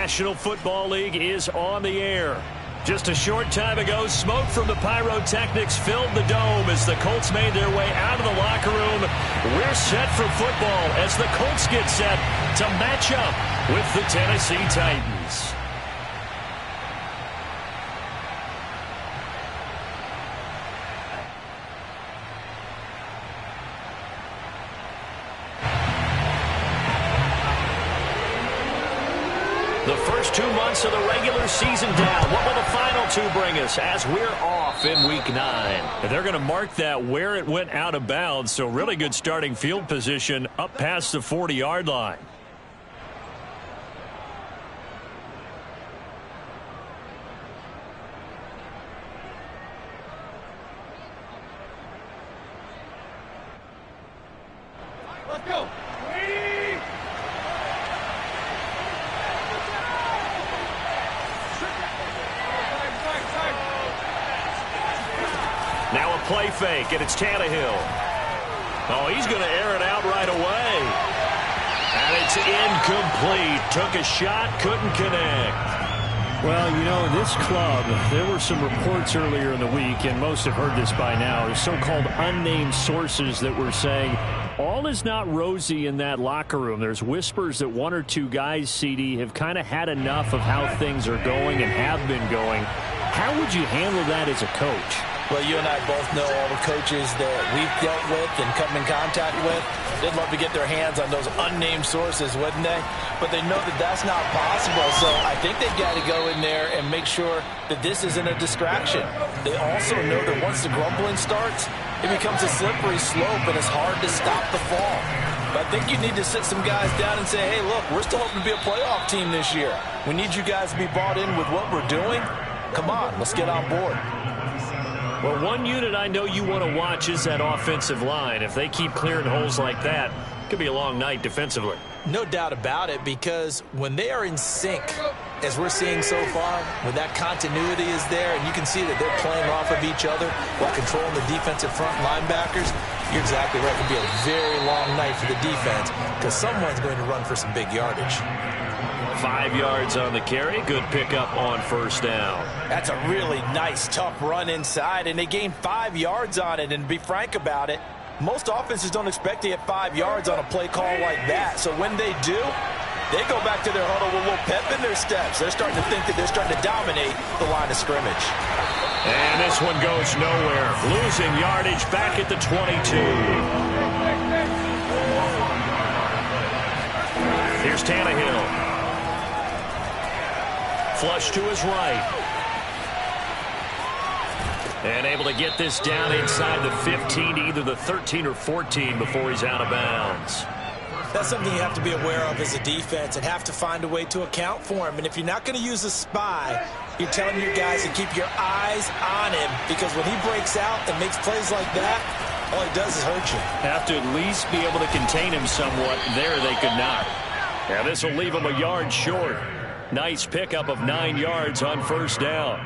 National Football League is on the air. Just a short time ago, smoke from the pyrotechnics filled the dome as the Colts made their way out of the locker room. We're set for football as the Colts get set to match up with the Tennessee Titans. The first 2 months of the regular season down. What will the final two bring us as we're off in Week 9? And they're going to mark that where it went out of bounds, so really good starting field position up past the 40-yard line. Let's go. Now a play fake, and it's Tannehill. Oh, he's going to air it out right away. And it's incomplete. Took a shot, couldn't connect. Well, you know, in this club, there were some reports earlier in the week, and most have heard this by now, the so-called unnamed sources that were saying all is not rosy in that locker room. There's whispers that one or two guys, CD, have kind of had enough of how things are going and have been going. How would you handle that as a coach? Well, you and I both know all the coaches that we've dealt with and come in contact with. They'd love to get their hands on those unnamed sources, wouldn't they? But they know that that's not possible, so I think they've got to go in there and make sure that this isn't a distraction. They also know that once the grumbling starts, it becomes a slippery slope and it's hard to stop the fall. But I think you need to sit some guys down and say, hey, look, we're still hoping to be a playoff team this year. We need you guys to be bought in with what we're doing. Come on, let's get on board. Well, one unit I know you want to watch is that offensive line. If they keep clearing holes like that, it could be a long night defensively. No doubt about it, because when they are in sync, as we're seeing so far, when that continuity is there, and you can see that they're playing off of each other while controlling the defensive front linebackers, you're exactly right. It could be a very long night for the defense because someone's going to run for some big yardage. 5 yards on the carry. Good pickup on first down. That's a really nice, tough run inside, and they gained 5 yards on it. And to be frank about it, most offenses don't expect to get 5 yards on a play call like that. So when they do, they go back to their huddle with a little pep in their steps. They're starting to think that they're starting to dominate the line of scrimmage. And this one goes nowhere. Losing yardage back at the 22. Here's Tannehill. Flush to his right. And able to get this down inside the 15, either the 13 or 14 before he's out of bounds. That's something you have to be aware of as a defense and have to find a way to account for him. And if you're not going to use a spy, you're telling your guys to keep your eyes on him, because when he breaks out and makes plays like that, all he does is hurt you. Have to at least be able to contain him somewhat. There they could not. Now this will leave him a yard short. Nice pickup of 9 yards on first down.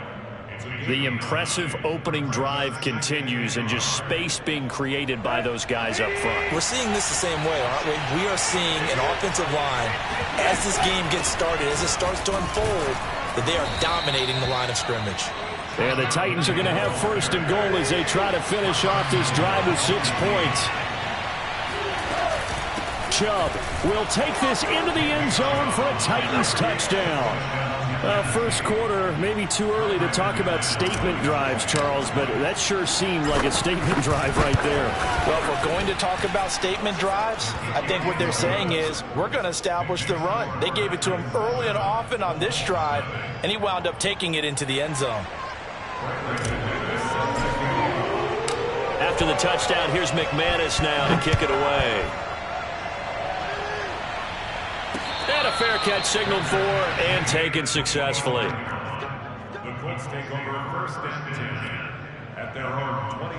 The impressive opening drive continues, and just space being created by those guys up front. We're seeing this the same way, aren't we? We are seeing an offensive line, as this game gets started, as it starts to unfold, that they are dominating the line of scrimmage. And the Titans are going to have first and goal as they try to finish off this drive with 6 points. Chubb will take this into the end zone for a Titans touchdown. First quarter, maybe too early to talk about statement drives, Charles, but that sure seemed like a statement drive right there. Well, if we're going to talk about statement drives, I think what they're saying is we're going to establish the run. They gave it to him early and often on this drive, and he wound up taking it into the end zone. After the touchdown, here's McManus now to kick it away. And a fair catch signaled for and taken successfully. The Colts take over first and 10 at their own 20.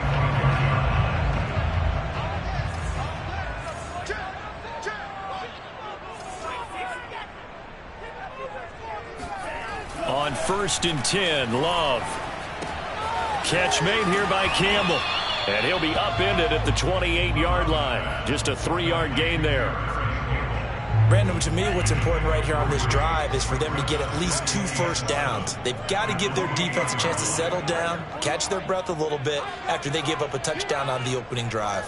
On first and 10, Love. Catch made here by Campbell. And he'll be upended at the 28-yard line. Just a 3-yard gain there. Brandon, to me, what's important right here on this drive is for them to get at least 2 first downs. They've got to give their defense a chance to settle down, catch their breath a little bit after they give up a touchdown on the opening drive.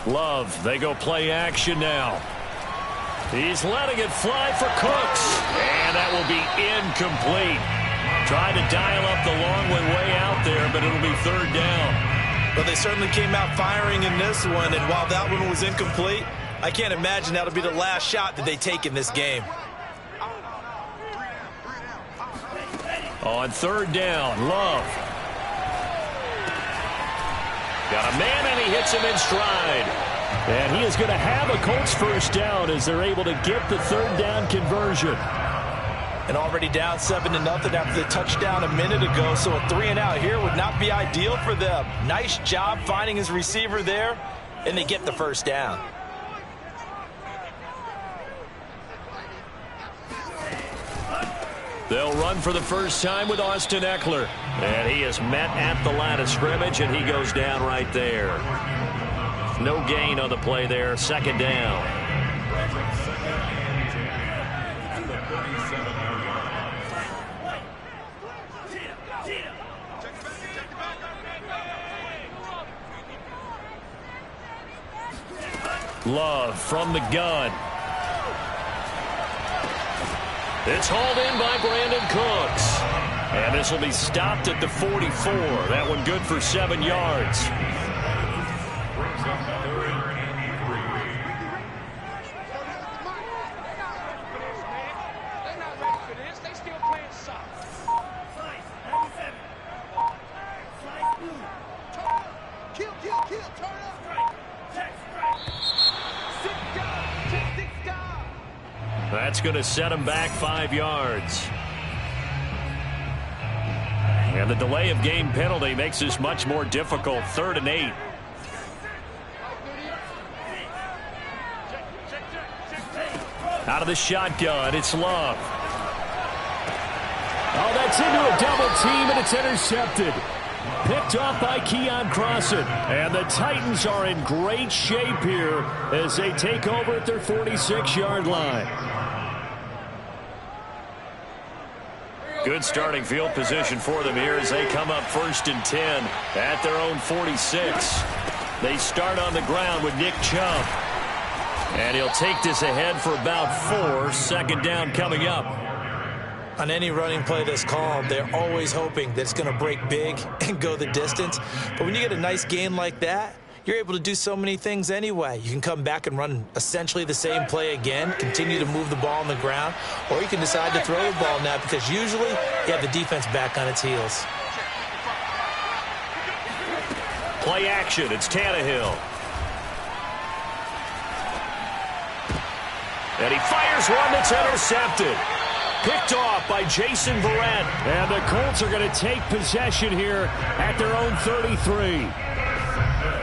Love, they go play action now. He's letting it fly for Cooks, and that will be incomplete. Tried to dial up the long way out there, but it'll be 3rd down. Well, they certainly came out firing in this one, and while that one was incomplete, I can't imagine that'll be the last shot that they take in this game. On 3rd down, Love. Got a man, and he hits him in stride. And he is going to have a Colts first down as they're able to get the 3rd down conversion. And already down 7-0 after the touchdown a minute ago, so a 3-and-out here would not be ideal for them. Nice job finding his receiver there, and they get the first down. They'll run for the first time with Austin Eckler. And he is met at the line of scrimmage, and he goes down right there. No gain on the play there. 2nd down. Love from the gun. It's hauled in by Brandon Cooks. And this will be stopped at the 44. That one good for 7 yards. That's going to set him back 5 yards. And the delay of game penalty makes this much more difficult. 3rd and 8. Out of the shotgun, it's Love. Oh, that's into a double team, and it's intercepted. Picked off by Keon Crossan. And the Titans are in great shape here as they take over at their 46-yard line. Good starting field position for them here as they come up 1st and 10 at their own 46. They start on the ground with Nick Chubb. And he'll take this ahead for about 4. 2nd down coming up. On any running play that's called, they're always hoping that it's going to break big and go the distance. But when you get a nice gain like that, you're able to do so many things anyway. You can come back and run essentially the same play again, continue to move the ball on the ground, or you can decide to throw the ball now because usually you have the defense back on its heels. Play action. It's Tannehill. And he fires one that's intercepted. Picked off by Jason Verrett. And the Colts are going to take possession here at their own 33.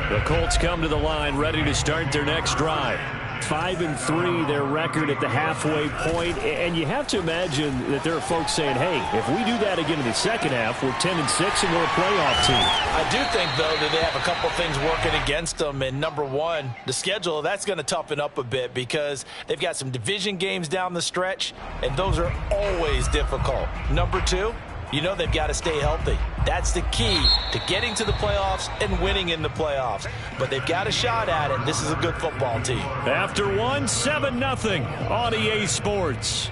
The Colts come to the line ready to start their next drive. 5-3 their record at the halfway point, and you have to imagine that there are folks saying, hey, if we do that again in the second half, we're 10-6 and we're a playoff team. I do think, though, that they have a couple things working against them, and number one, the schedule, that's going to toughen up a bit because they've got some division games down the stretch, and those are always difficult. Number two, you know they've got to stay healthy. That's the key to getting to the playoffs and winning in the playoffs. But they've got a shot at it. This is a good football team. After one, 7-0 on EA Sports.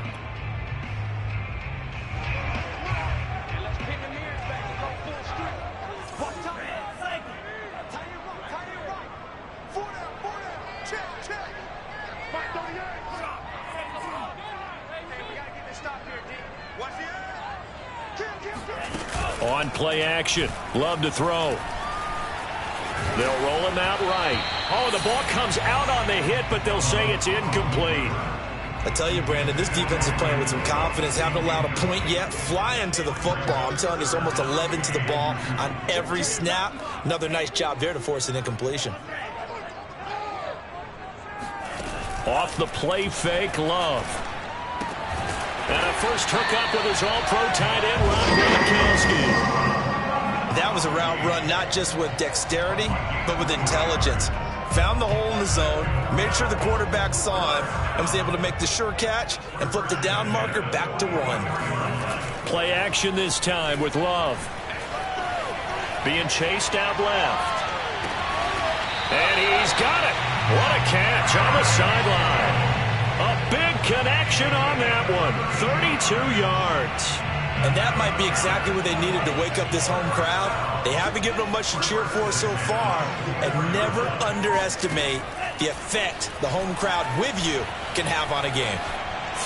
On play action. Love to throw. They'll roll him out right. Oh, the ball comes out on the hit, but they'll say it's incomplete. I tell you, Brandon, this defense is playing with some confidence. Haven't allowed a point yet. Flying to the football. I'm telling you, it's almost 11 to the ball on every snap. Another nice job there to force an incompletion. Off the play fake, Love. And a first hookup with his all-pro tight end, Rob Gronkowski. That was a route run not just with dexterity, but with intelligence. Found the hole in the zone, made sure the quarterback saw him, and was able to make the sure catch and flip the down marker back to 1. Play action this time with Love. Being chased out left. And he's got it. What a catch on the sideline. A big connection on that one. 32 yards. And that might be exactly what they needed to wake up this home crowd. They haven't given them much to cheer for so far. And never underestimate the effect the home crowd with you can have on a game.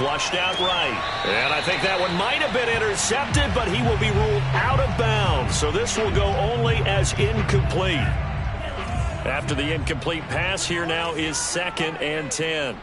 Flushed out right. And I think that one might have been intercepted, but he will be ruled out of bounds. So this will go only as incomplete. After the incomplete pass, here now is 2nd and 10.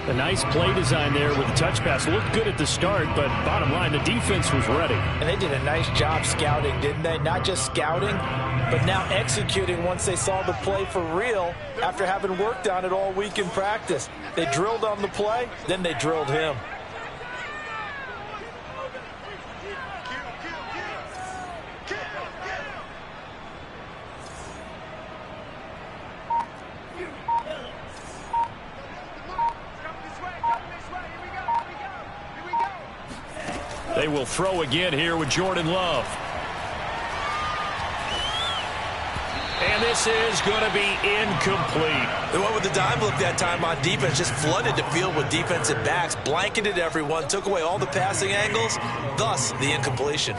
A nice play design there with the touch pass. Looked good at the start, but bottom line, the defense was ready. And they did a nice job scouting, didn't they? Not just scouting, but now executing once they saw the play for real after having worked on it all week in practice. They drilled on the play, then they drilled him. They will throw again here with Jordan Love. And this is going to be incomplete. They went with the dime look that time on defense, just flooded the field with defensive backs, blanketed everyone, took away all the passing angles, thus the incompletion.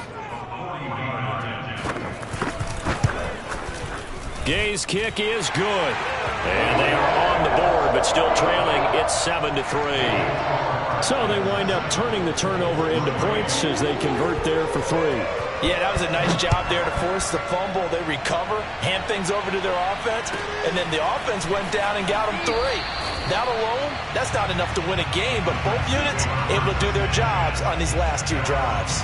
Gay's kick is good. And they are on the board, but still trailing. It's 7-3. So they wind up turning the turnover into points as they convert there for 3. Yeah, that was a nice job there to force the fumble. They recover, hand things over to their offense, and then the offense went down and got them 3. That alone, that's not enough to win a game, but both units able to do their jobs on these last 2 drives.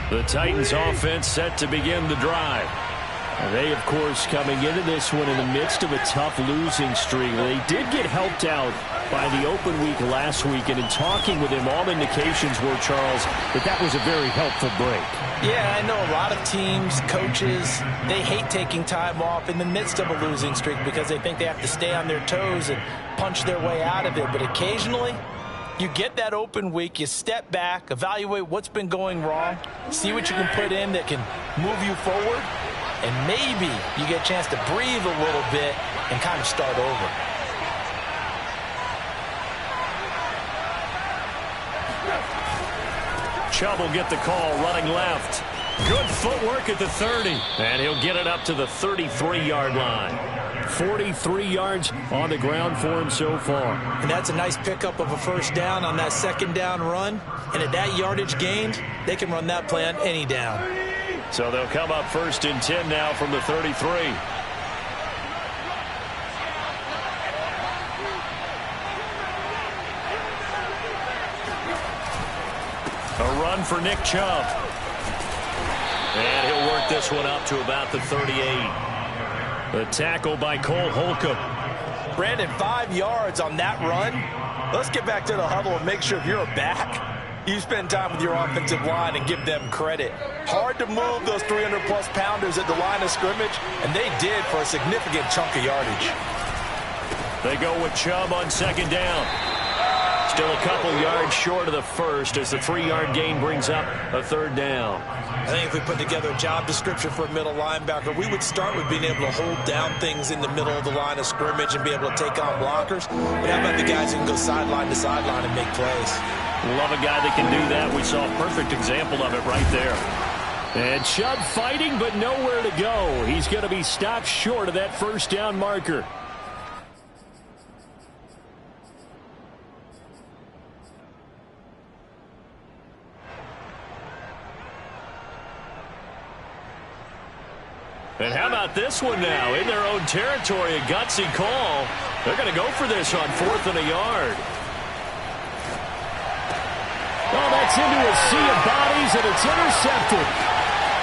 The Titans offense set to begin the drive. They, of course, coming into this one in the midst of a tough losing streak. They did get helped out by the open week last week, and in talking with him, all indications were, Charles, that was a very helpful break. Yeah, I know a lot of teams, coaches, they hate taking time off in the midst of a losing streak because they think they have to stay on their toes and punch their way out of it. But occasionally, you get that open week, you step back, evaluate what's been going wrong, see what you can put in that can move you forward, and maybe you get a chance to breathe a little bit and kind of start over. Chubb will get the call running left. Good footwork at the 30. And he'll get it up to the 33-yard line. 43 yards on the ground for him so far. And that's a nice pickup of a first down on that second down run. And at that yardage gained, they can run that play on any down. So they'll come up 1st and 10 now from the 33. A run for Nick Chubb. And he'll work this one up to about the 38. The tackle by Cole Holcomb. Brandon, 5 yards on that run. Let's get back to the huddle and make sure if you're a back, you spend time with your offensive line and give them credit. Hard to move those 300-plus pounders at the line of scrimmage, and they did for a significant chunk of yardage. They go with Chubb on second down. Still a couple yards short of the first as the 3-yard gain brings up a third down. I think if we put together a job description for a middle linebacker, we would start with being able to hold down things in the middle of the line of scrimmage and be able to take on blockers. But how about the guys who can go sideline to sideline and make plays? Love a guy that can do that. We saw a perfect example of it right there. And Chubb fighting, but nowhere to go. He's going to be stopped short of that first down marker. this one now in their own territory. A gutsy call. They're going to go for this on 4th and a yard. Oh, that's into a sea of bodies, and it's intercepted.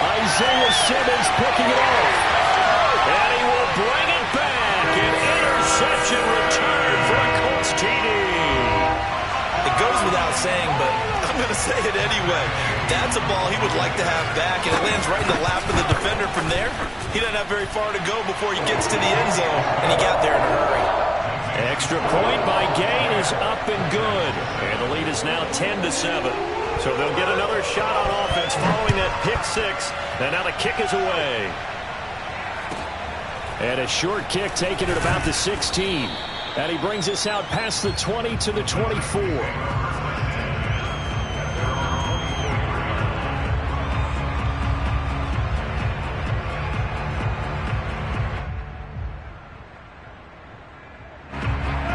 Isaiah Simmons picking it off. And he will bring it back. An interception return for a Colts TD. It goes without saying, but I'm going to say it anyway. That's a ball he would like to have back, and it lands right in the lap of the defender from there. He doesn't have very far to go before he gets to the end zone, and he got there in a hurry. Extra point by Gain is up and good. And the lead is now 10-7. So they'll get another shot on offense following that pick six. And now the kick is away. And a short kick taken at about the 16. And he brings us out past the 20 to the 24.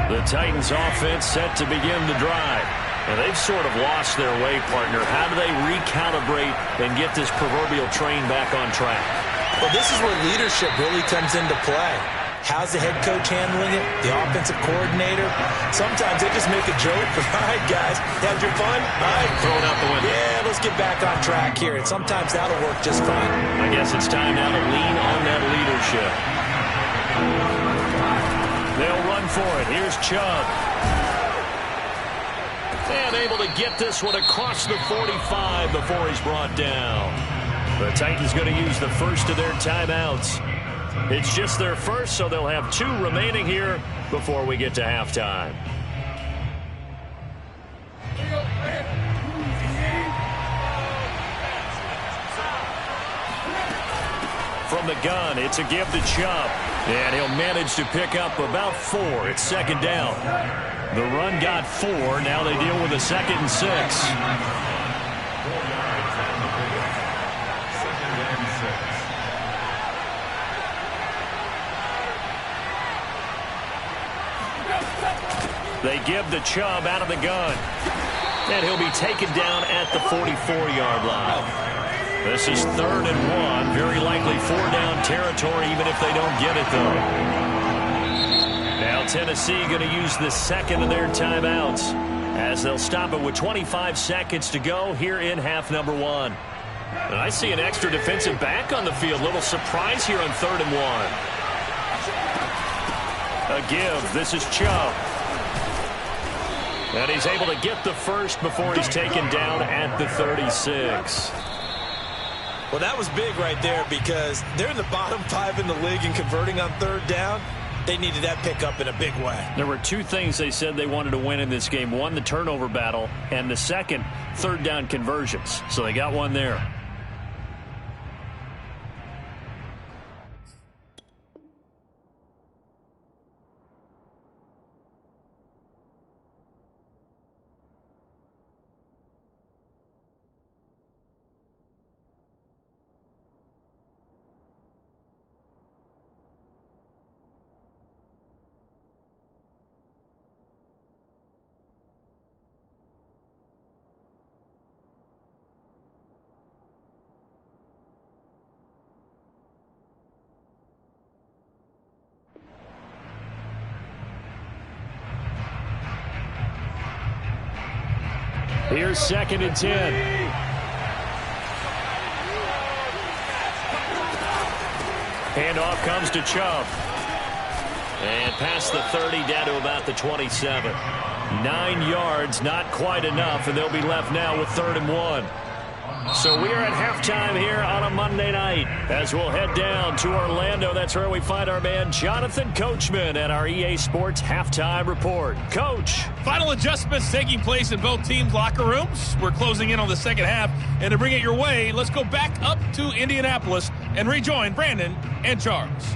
The Titans offense set to begin the drive. And they've sort of lost their way, partner. How do they recalibrate and get this proverbial train back on track? Well, this is where leadership really comes into play. How's the head coach handling it? The offensive coordinator? Sometimes they just make a joke. All right, guys, had your fun? All right, throw it out the window. Yeah, let's get back on track here. And sometimes that'll work just fine. I guess it's time now to lean on that leadership. They'll run for it. Here's Chubb. And able to get this one across the 45 before he's brought down. The Titans going to use the first of their timeouts. It's just their first, so they'll have 2 remaining here before we get to halftime. From the gun, it's a give to Chubb. And he'll manage to pick up about 4. It's second down. The run got 4. Now they deal with a 2nd and 6. They give the Chubb out of the gun. And he'll be taken down at the 44-yard line. This is 3rd and 1. Very likely 4-down territory, even if they don't get it, though. Now Tennessee going to use the 2nd of their timeouts as they'll stop it with 25 seconds to go here in half number 1. And I see an extra defensive back on the field. Little surprise here on 3rd and 1. A give. This is Chubb. And he's able to get the first before he's taken down at the 36. Well, that was big right there because they're in the bottom 5 in the league in converting on 3rd down. They needed that pickup in a big way. There were 2 things they said they wanted to win in this game. One, the turnover battle, and the second, 3rd down conversions. So they got one there. Here's 2nd and 10. Handoff comes to Chubb. And past the 30 down to about the 27. 9 yards, not quite enough, and they'll be left now with 3rd and 1. So we are at halftime here on a Monday night as we'll head down to Orlando. That's where we find our man Jonathan Coachman at our EA Sports Halftime Report. Coach. Final adjustments taking place in both teams' locker rooms. We're closing in on the second half. And to bring it your way, let's go back up to Indianapolis and rejoin Brandon and Charles.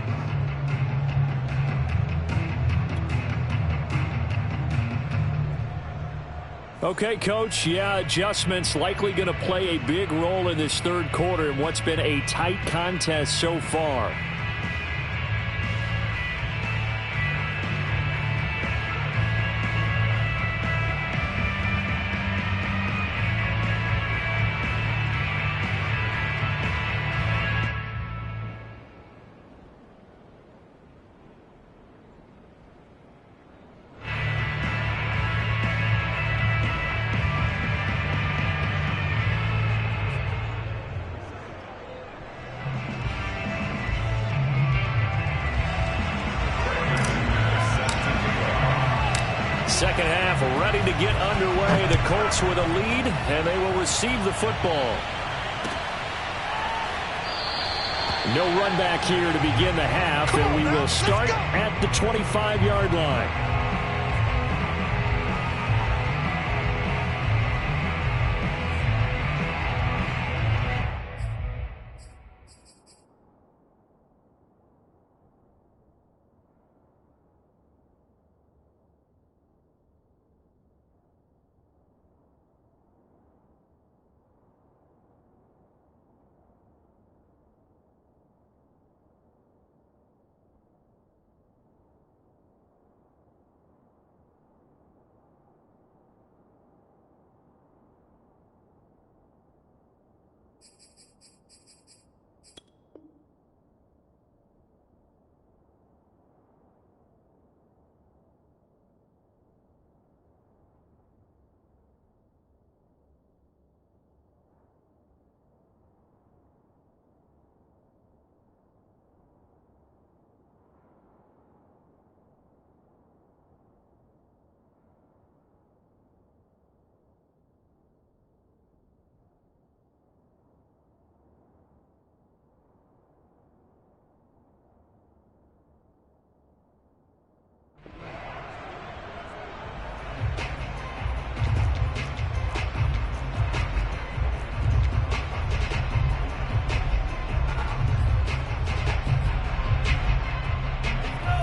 Okay, Coach. Yeah, adjustments likely going to play a big role in this 3rd quarter in what's been a tight contest so far. second half ready to get underway. The Colts with a lead, and they will receive the football. No run back here to begin the half, and we will start at the 25-yard line.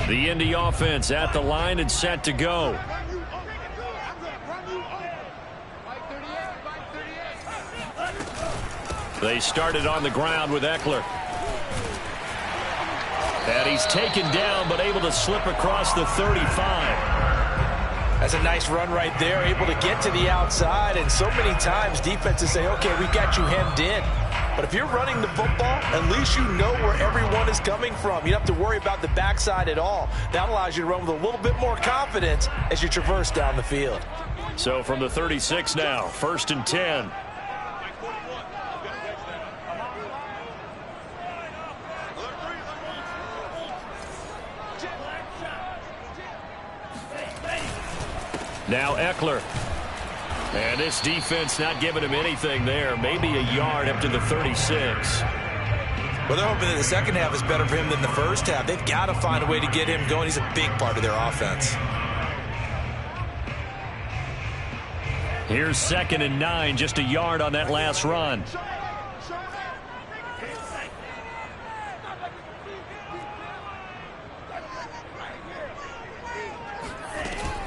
The Indy offense at the line and set to go. They started on the ground with Eckler. And he's taken down, but able to slip across the 35. That's a nice run right there, able to get to the outside. And so many times defenses say, okay, we got you hemmed in. But if you're running the football, at least you know where everyone is coming from. You don't have to worry about the backside at all. That allows you to run with a little bit more confidence as you traverse down the field. So from the 36 now, 1st and 10. Now Eckler. And this defense not giving him anything there. Maybe a yard up to the 36. Well, they're hoping that the second half is better for him than the first half. They've got to find a way to get him going. He's a big part of their offense. Here's 2nd and 9, just a yard on that last run.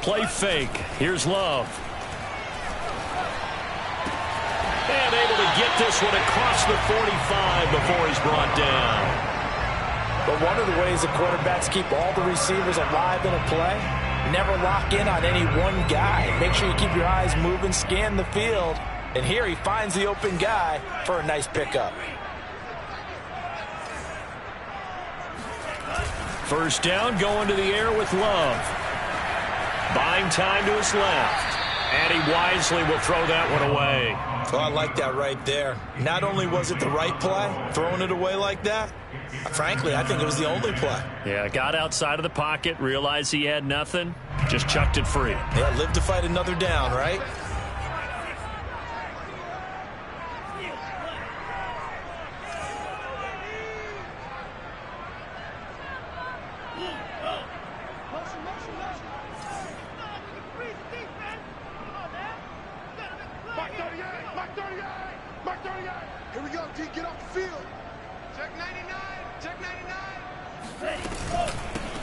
Play fake. Here's Love. And able to get this one across the 45 before he's brought down. But one of the ways the quarterbacks keep all the receivers alive in a play, never lock in on any one guy. Make sure you keep your eyes moving, scan the field. And here he finds the open guy for a nice pickup. First down, going to the air with Love. Buying time to his left. And he wisely will throw that one away. Oh, I like that right there. Not only was it the right play, throwing it away like that, frankly, I think it was the only play. Yeah, got outside of the pocket, realized he had nothing, just chucked it free. Yeah, live to fight another down, right?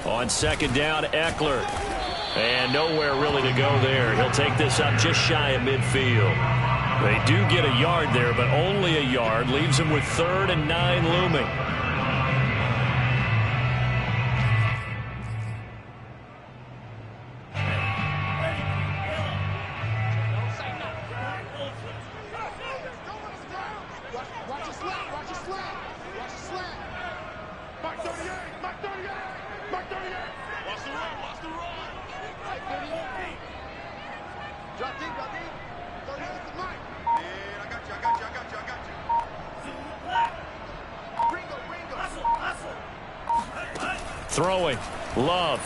On 2nd down, Eckler. And nowhere really to go there. He'll take this up just shy of midfield. They do get a yard there, but only a yard. Leaves him with 3rd and 9 looming. Throwing. Love.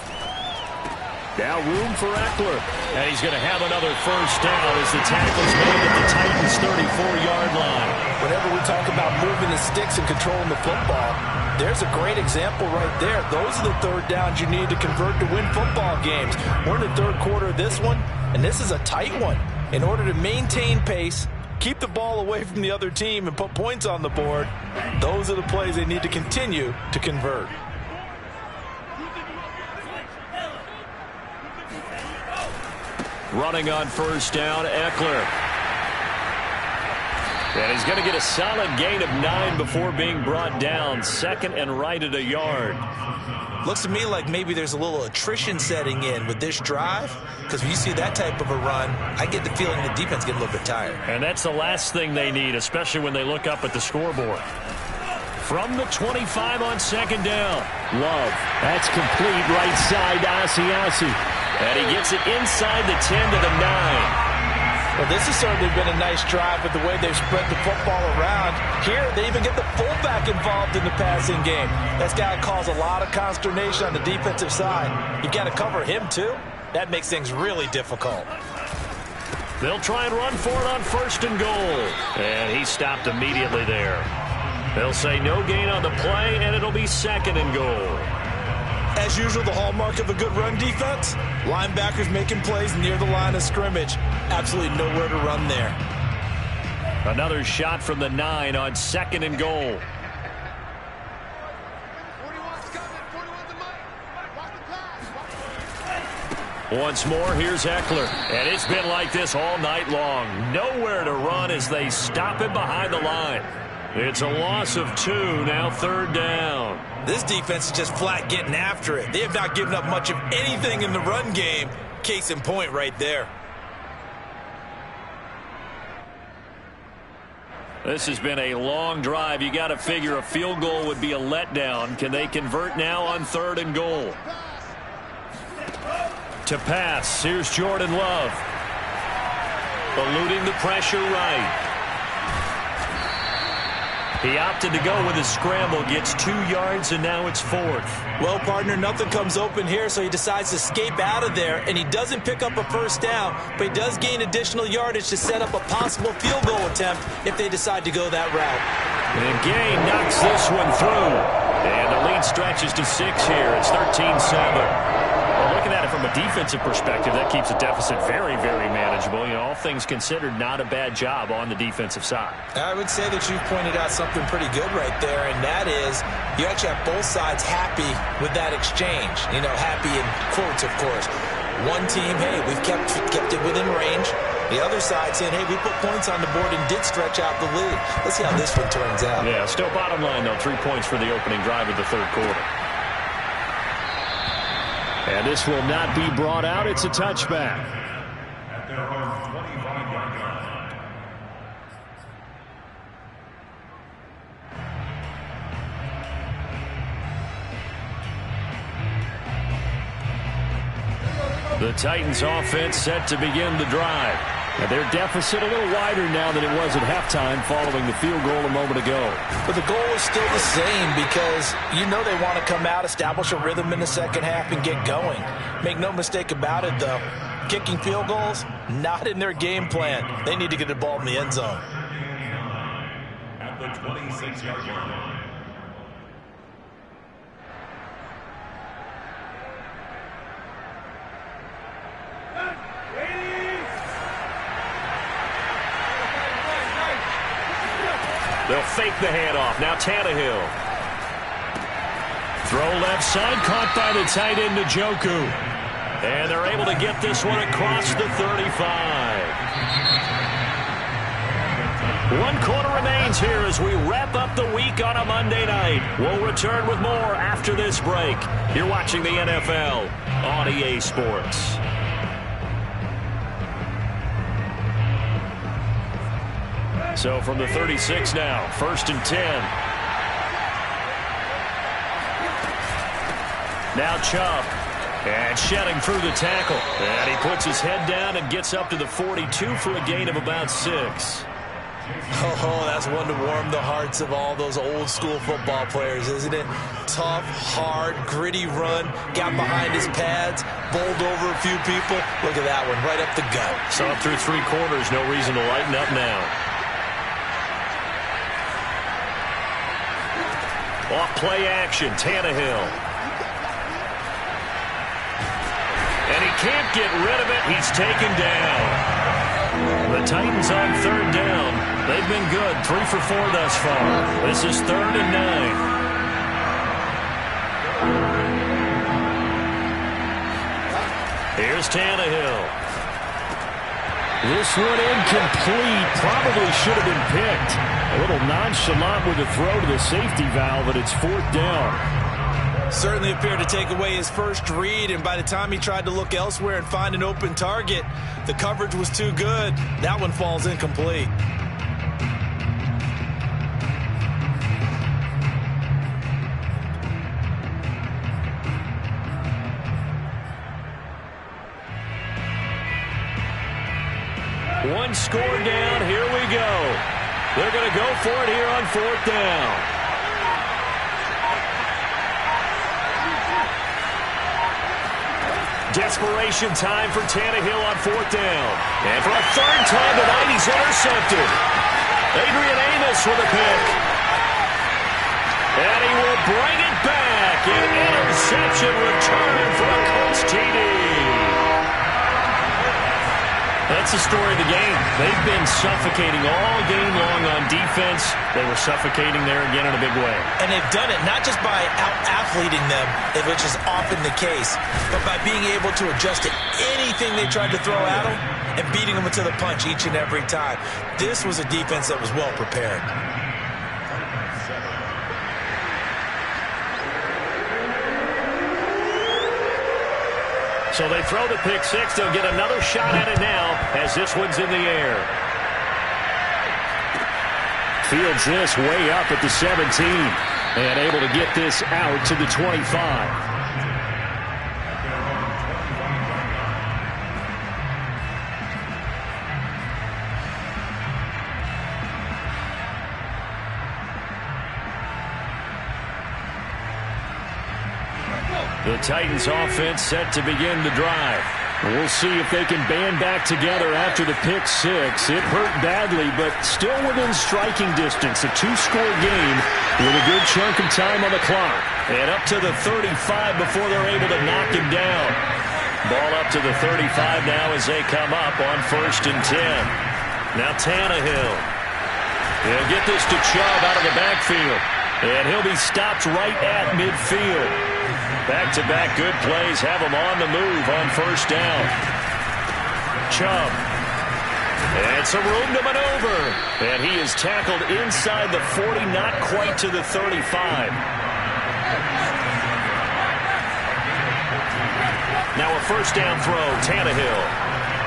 Now room for Eckler. And he's going to have another first down as the tackle's made at the Titans' 34-yard line. Whenever we talk about moving the sticks and controlling the football, there's a great example right there. Those are the third downs you need to convert to win football games. We're in the third quarter of this one, and this is a tight one. In order to maintain pace, keep the ball away from the other team, and put points on the board, those are the plays they need to continue to convert. Running on first down, Eckler. And he's going to get a solid gain of 9 before being brought down. Second and right at a yard. Looks to me like maybe there's a little attrition setting in with this drive, because when you see that type of a run, I get the feeling the defense get a little bit tired. And that's the last thing they need, especially when they look up at the scoreboard. From the 25 on second down. Love. That's complete right side to Asiasi. And he gets it inside the 10 to the 9. Well, this has certainly been a nice drive with the way they've spread the football around. Here, they even get the fullback involved in the passing game. That's got to cause a lot of consternation on the defensive side. You got to cover him, too. That makes things really difficult. They'll try and run for it on first and goal. And he stopped immediately there. They'll say no gain on the play, and it'll be second and goal. As usual, the hallmark of a good run defense, linebackers making plays near the line of scrimmage. Absolutely nowhere to run there. Another shot from the 9 on second and goal. Once more, here's Eckler. And it's been like this all night long. Nowhere to run as they stop him behind the line. It's a loss of 2, now third down. This defense is just flat getting after it. They have not given up much of anything in the run game. Case in point right there. This has been a long drive. You got to figure a field goal would be a letdown. Can they convert now on third and goal? To pass, here's Jordan Love. Eluding the pressure right. He opted to go with his scramble, gets 2 yards, and now it's 4th. Well, partner, nothing comes open here, so he decides to escape out of there, and he doesn't pick up a first down, but he does gain additional yardage to set up a possible field goal attempt if they decide to go that route. And Gay knocks this one through, and the lead stretches to 6 here. It's 13-7. Well, looking at it from a defensive perspective, that keeps the deficit very, very manageable. You know, all things considered, not a bad job on the defensive side. I would say that you've pointed out something pretty good right there, and that is you actually have both sides happy with that exchange. You know, happy in quotes, of course. One team, hey, we've kept it within range. The other side saying, hey, we put points on the board and did stretch out the lead. Let's see how this one turns out. Yeah, still bottom line, though, 3 points for the opening drive of the third quarter. And this will not be brought out. It's a touchback. At their own 25-yard line. The Titans offense set to begin the drive. And their deficit a little wider now than it was at halftime following the field goal a moment ago. But the goal is still the same because you know they want to come out, establish a rhythm in the second half, and get going. Make no mistake about it, though. Kicking field goals, not in their game plan. They need to get the ball in the end zone. At the 26-yard line. They'll fake the handoff. Now Tannehill. Throw left side, caught by the tight end Njoku. And they're able to get this one across the 35. 1 quarter remains here as we wrap up the week on a Monday night. We'll return with more after this break. You're watching the NFL on EA Sports. So from the 36 now, 1st and 10. Now Chubb. And shedding through the tackle. And he puts his head down and gets up to the 42 for a gain of about 6. Oh, that's one to warm the hearts of all those old school football players, isn't it? Tough, hard, gritty run, got behind his pads, bowled over a few people. Look at that one, right up the gut. So up through 3 quarters, no reason to lighten up now. Off play action, Tannehill. And he can't get rid of it. He's taken down. The Titans on 3rd down. They've been good, 3 for 4 thus far. This is 3rd and 9. Here's Tannehill. This one incomplete. Probably should have been picked. A little nonchalant with the throw to the safety valve, but it's 4th down. Certainly appeared to take away his first read, and by the time he tried to look elsewhere and find an open target, the coverage was too good. That one falls incomplete. One score down. Here we go. They're going to go for it here on 4th down. Desperation time for Tannehill on 4th down. And for a 3rd time tonight, he's intercepted. Adrian Amos with a pick. And he will bring it back. An interception return for a Colts TD. That's the story of the game. They've been suffocating all game long on defense. They were suffocating there again in a big way. And they've done it not just by out-athleting them, which is often the case, but by being able to adjust to anything they tried to throw at them and beating them to the punch each and every time. This was a defense that was well prepared. So they throw the pick 6. They'll get another shot at it now as this one's in the air. Fields this way up at the 17 and able to get this out to the 25. The Titans offense set to begin the drive. We'll see if they can band back together after the pick 6. It hurt badly, but still within striking distance. A 2-score game with a good chunk of time on the clock. And up to the 35 before they're able to knock him down. Ball up to the 35 now as they come up on 1st and 10. Now Tannehill. He'll get this to Chubb out of the backfield. And he'll be stopped right at midfield. Back-to-back good plays have him on the move on 1st down. Chubb. And some room to maneuver. And he is tackled inside the 40, not quite to the 35. Now a 1st down throw, Tannehill.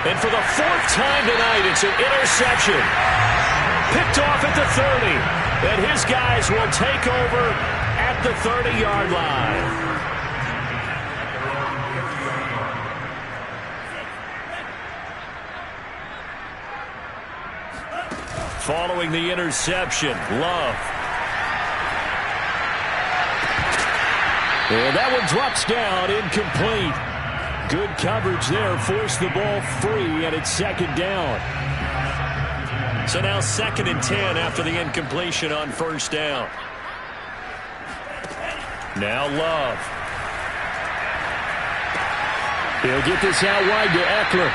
And for the 4th time tonight, it's an interception. Picked off at the 30. And his guys will take over at the 30-yard line. Following the interception, Love. And that one drops down, incomplete. Good coverage there, forced the ball free, and it's 2nd down. So now 2nd and 10 after the incompletion on 1st down. Now Love. He'll get this out wide to Eckler.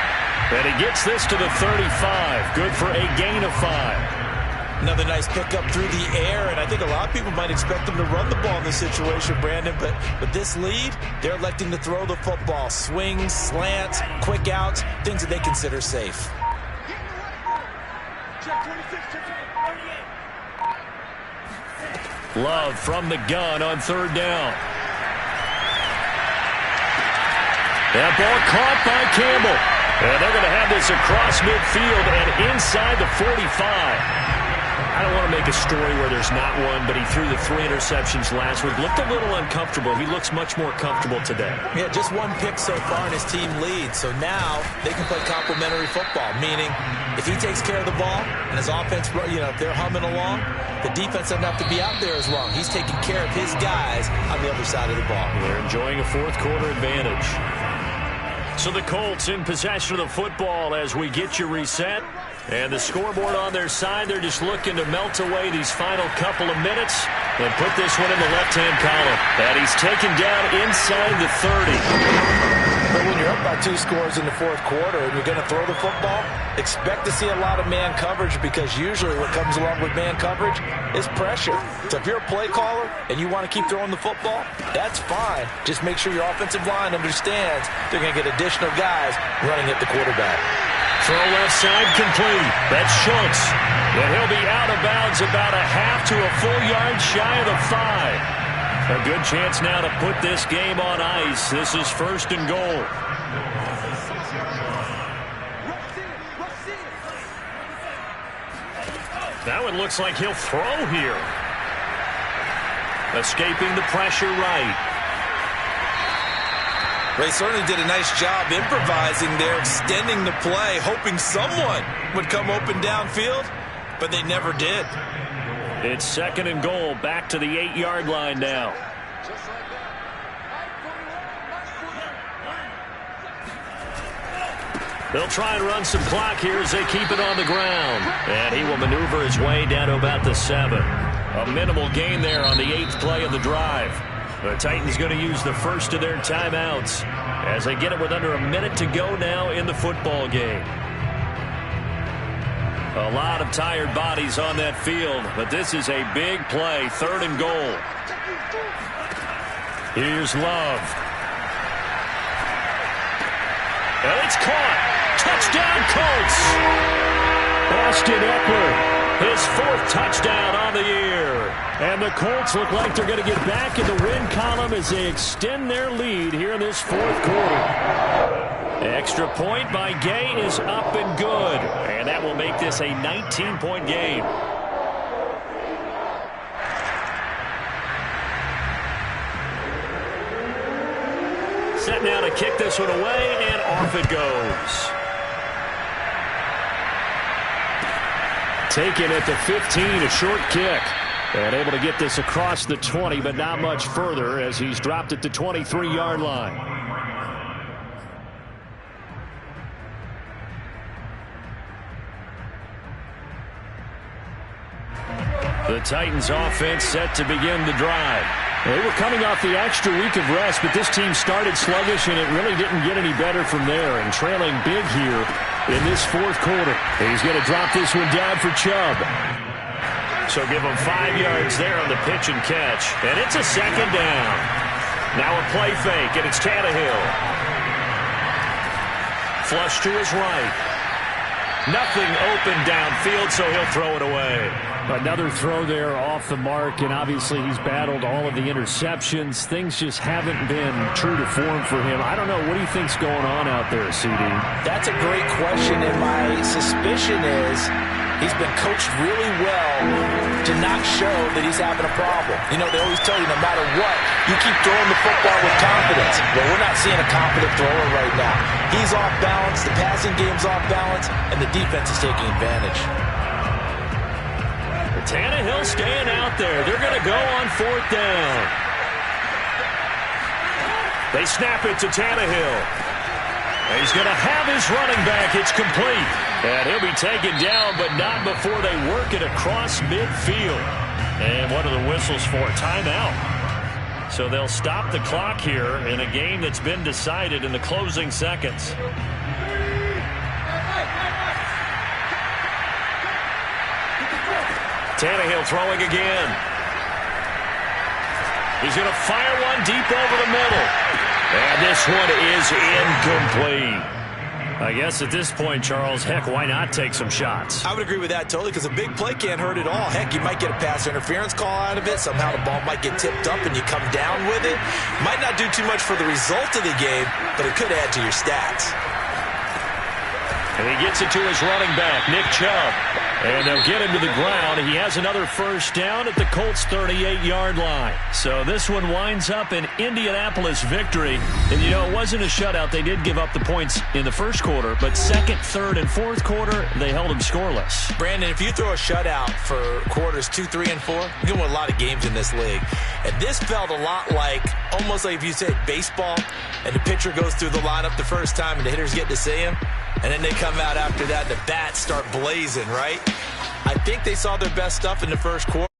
And he gets this to the 35. Good for a gain of 5. Another nice pickup through the air, and I think a lot of people might expect them to run the ball in this situation, Brandon, but with this lead, they're electing to throw the football. Swings, slants, quick outs, things that they consider safe. Love from the gun on 3rd down. That ball caught by Campbell. And they're going to have this across midfield and inside the 45. I don't want to make a story where there's not one, but he threw the 3 interceptions last week. Looked a little uncomfortable. He looks much more comfortable today. Yeah, just 1 pick so far and his team leads. So now they can play complementary football, meaning if he takes care of the ball and his offense, if they're humming along, the defense doesn't have to be out there as long. He's taking care of his guys on the other side of the ball. They're enjoying a fourth quarter advantage. So the Colts in possession of the football as we get you reset. And the scoreboard on their side, they're just looking to melt away these final couple of minutes and put this one in the left-hand column. And he's taken down inside the 30. But when you're up by 2 scores in the fourth quarter and you're going to throw the football, expect to see a lot of man coverage, because usually what comes along with man coverage is pressure. So if you're a play caller and you want to keep throwing the football, that's fine. Just make sure your offensive line understands they're going to get additional guys running at the quarterback. Throw left side complete. That's Schultz. And he'll be out of bounds about a half to a full yard shy of the 5. A good chance now to put this game on ice. This is 1st and goal. Now it looks like he'll throw here. Escaping the pressure right. They certainly did a nice job improvising there, extending the play, hoping someone would come open downfield, but they never did. It's 2nd and goal, back to the 8-yard line now. They'll try and run some clock here as they keep it on the ground. And he will maneuver his way down to about the 7. A minimal gain there on the 8th play of the drive. The Titans going to use the first of their timeouts as they get it with under a minute to go now in the football game. A lot of tired bodies on that field, but this is a big play, 3rd and goal. Here's Love. And it's caught. Touchdown, Colts. Austin Eckler, his 4th touchdown on the year. And the Colts look like they're going to get back in the win column as they extend their lead here in this 4th quarter. Extra point by Gay is up and good. And that will make this a 19-point game. Set now to kick this one away, and off it goes. Taken at the 15, a short kick. And able to get this across the 20, but not much further as he's dropped at the 23-yard line. The Titans offense set to begin the drive. They were coming off the extra week of rest, but this team started sluggish, and it really didn't get any better from there. And trailing big here in this 4th quarter. He's going to drop this one down for Chubb. So give him 5 yards there on the pitch and catch. And it's a 2nd down. Now a play fake, and it's Tannehill. Flush to his right. Nothing open downfield, so he'll throw it away. Another throw there off the mark, and obviously he's battled all of the interceptions. Things just haven't been true to form for him. I don't know. What do you think's going on out there, CD? That's a great question, and my suspicion is he's been coached really well to not show that he's having a problem. You know, they always tell you no matter what, you keep throwing the football with confidence. Well, we're not seeing a confident thrower right now. He's off balance, the passing game's off balance, and the defense is taking advantage. Tannehill staying out there. They're going to go on 4th down. They snap it to Tannehill. He's going to have his running back. It's complete. And he'll be taken down, but not before they work it across midfield. And what are the whistles for? Timeout. So they'll stop the clock here in a game that's been decided in the closing seconds. Tannehill throwing again. He's going to fire one deep over the middle. And this one is incomplete. I guess at this point, Charles, heck, why not take some shots? I would agree with that totally, because a big play can't hurt at all. Heck, you might get a pass interference call out of it. Somehow the ball might get tipped up and you come down with it. Might not do too much for the result of the game, but it could add to your stats. And he gets it to his running back, Nick Chubb. And they'll get him to the ground. He has another first down at the Colts' 38-yard line. So this one winds up an Indianapolis victory. And, you know, it wasn't a shutout. They did give up the points in the first quarter. But second, third, and fourth quarter, they held them scoreless. Brandon, if you throw a shutout for quarters 2, 3, and 4, you can win a lot of games in this league. And this felt a lot like, almost like if you said baseball, and the pitcher goes through the lineup the first time and the hitters get to see him. And then they come out after that, the bats start blazing, right? I think they saw their best stuff in the first quarter.